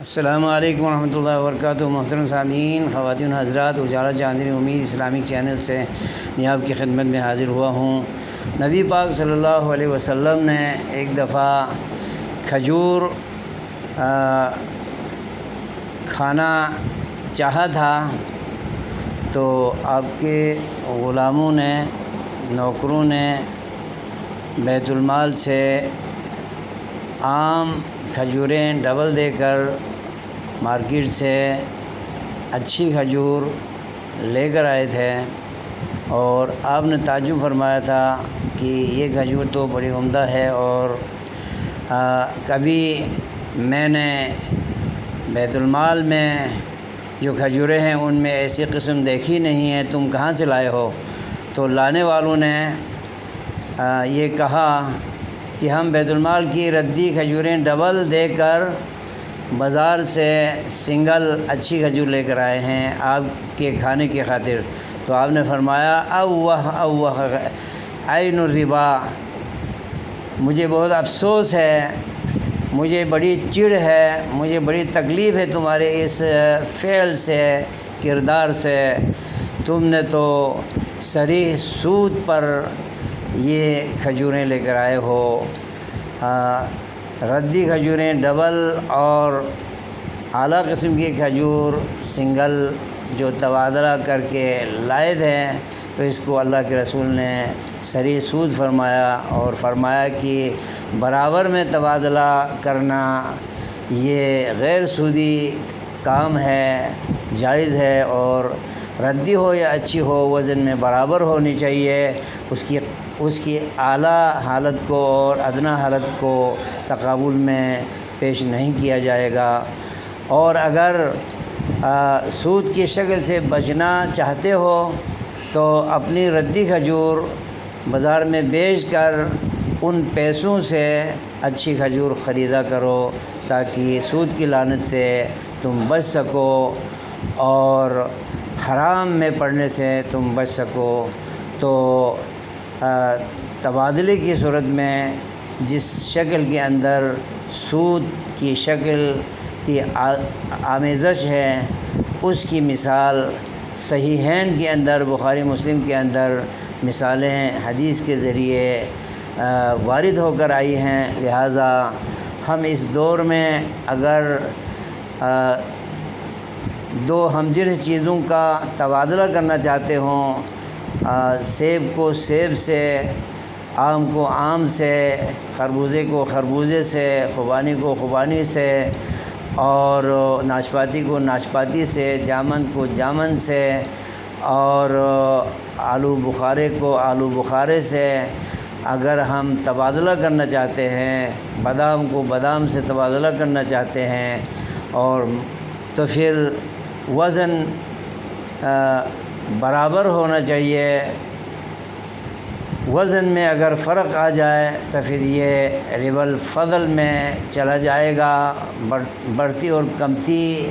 السلام علیکم ورحمۃ اللہ وبرکاتہ۔ محترم سامعین، خواتین حضرات، اجالا چاندنی امید اسلامک چینل سے میں آپ کی خدمت میں حاضر ہوا ہوں۔ نبی پاک صلی اللہ علیہ وسلم نے ایک دفعہ کھجور کھانا چاہا تھا، تو آپ کے غلاموں نے، نوکروں نے بیت المال سے عام کھجوریں ڈبل دے کر مارکیٹ سے اچھی کھجور لے کر آئے تھے، اور آپ نے تعجب فرمایا تھا کہ یہ کھجور تو بڑی عمدہ ہے، اور کبھی میں نے بیت المال میں جو کھجوریں ہیں ان میں ایسی قسم دیکھی نہیں ہے، تم کہاں سے لائے ہو؟ تو لانے والوں نے یہ کہا کہ ہم بیت المال کی ردی کھجوریں ڈبل دے کر بازار سے سنگل اچھی کھجور لے کر آئے ہیں آپ کے کھانے کی خاطر۔ تو آپ نے فرمایا اوہ عین الربا، مجھے بہت افسوس ہے، مجھے بڑی چڑ ہے، مجھے بڑی تکلیف ہے تمہارے اس فعل سے، کردار سے۔ تم نے تو صریح سود پر یہ کھجوریں لے کر آئے ہو۔ ردی کھجوریں ڈبل اور اعلیٰ قسم کی کھجور سنگل جو تبادلہ کر کے لائے تھے، تو اس کو اللہ کے رسول نے صریح سود فرمایا، اور فرمایا کہ برابر میں تبادلہ کرنا یہ غیر سودی کام ہے، جائز ہے، اور ردی ہو یا اچھی ہو وزن میں برابر ہونی چاہیے۔ اس کی اعلیٰ حالت کو اور ادنیٰ حالت کو تقابل میں پیش نہیں کیا جائے گا۔ اور اگر سود کی شکل سے بچنا چاہتے ہو تو اپنی ردی کھجور بازار میں بیچ کر ان پیسوں سے اچھی کھجور خریدا کرو، تاکہ سود کی لعنت سے تم بچ سکو اور حرام میں پڑنے سے تم بچ سکو۔ تو تبادلے کی صورت میں جس شکل کے اندر سود کی شکل کی آمیزش ہے، اس کی مثال صحیحین کے اندر، بخاری مسلم کے اندر مثالیں حدیث کے ذریعے وارد ہو کر آئی ہیں۔ لہٰذا ہم اس دور میں اگر دو ہمجنس چیزوں کا تبادلہ کرنا چاہتے ہوں، سیب کو سیب سے، آم کو آم سے، خربوزے کو خربوزے سے، خوبانی کو خوبانی سے، اور ناشپاتی کو ناشپاتی سے، جامن کو جامن سے، اور آلو بخارے کو آلو بخارے سے اگر ہم تبادلہ کرنا چاہتے ہیں، بادام کو بادام سے تبادلہ کرنا چاہتے ہیں، اور تو پھر وزن برابر ہونا چاہیے۔ وزن میں اگر فرق آ جائے تو پھر یہ ربا الفضل میں چلا جائے گا، بڑھتی اور کمتی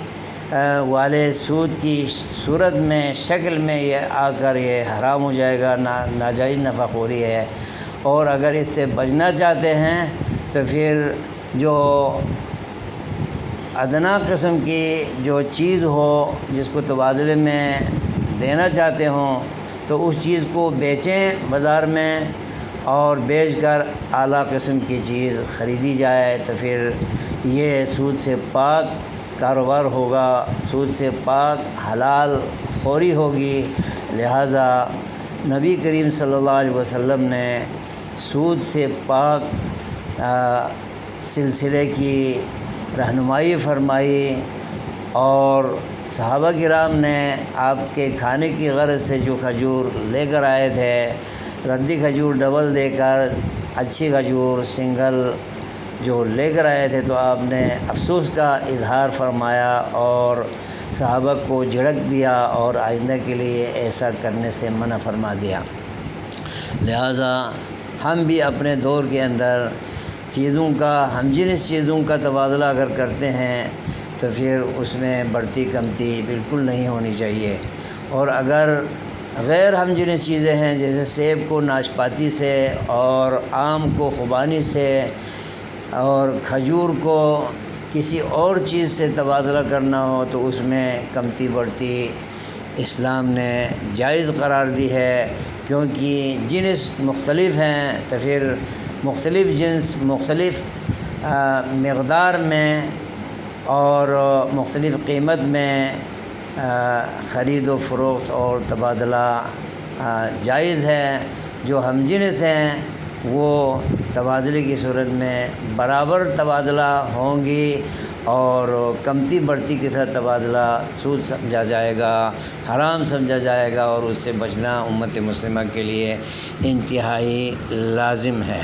والے سود کی صورت میں، شکل میں یہ آ کر یہ حرام ہو جائے گا، ناجائز نفع خوری ہے۔ اور اگر اس سے بچنا چاہتے ہیں تو پھر جو ادنیٰ قسم کی جو چیز ہو، جس کو تبادلے میں دینا چاہتے ہوں، تو اس چیز کو بیچیں بازار میں، اور بیچ کر اعلیٰ قسم کی چیز خریدی جائے، تو پھر یہ سود سے پاک کاروبار ہوگا، سود سے پاک حلال خوری ہوگی۔ لہٰذا نبی کریم صلی اللہ علیہ وسلم نے سود سے پاک سلسلے کی رہنمائی فرمائی، اور صحابہ کرام نے آپ کے کھانے کی غرض سے جو کھجور لے کر آئے تھے، ردی کھجور ڈبل دے کر اچھی کھجور سنگل جو لے کر آئے تھے، تو آپ نے افسوس کا اظہار فرمایا اور صحابہ کو جھڑک دیا، اور آئندہ کے لیے ایسا کرنے سے منع فرما دیا۔ لہٰذا ہم بھی اپنے دور کے اندر چیزوں کا، ہمجنس چیزوں کا تبادلہ اگر کرتے ہیں تو پھر اس میں بڑھتی کمتی بالکل نہیں ہونی چاہیے۔ اور اگر غیر ہمجنس چیزیں ہیں، جیسے سیب کو ناشپاتی سے، اور آم کو خوبانی سے، اور کھجور کو کسی اور چیز سے تبادلہ کرنا ہو تو اس میں کمتی بڑھتی اسلام نے جائز قرار دی ہے، کیونکہ جنس مختلف ہیں تو پھر مختلف جنس مختلف مقدار میں اور مختلف قیمت میں خرید و فروخت اور تبادلہ جائز ہے۔ جو ہم جنس ہیں وہ تبادلے کی صورت میں برابر تبادلہ ہوں گی، اور کمتی بڑھتی کے ساتھ تبادلہ سود سمجھا جائے گا، حرام سمجھا جائے گا، اور اس سے بچنا امت مسلمہ کے لیے انتہائی لازم ہے۔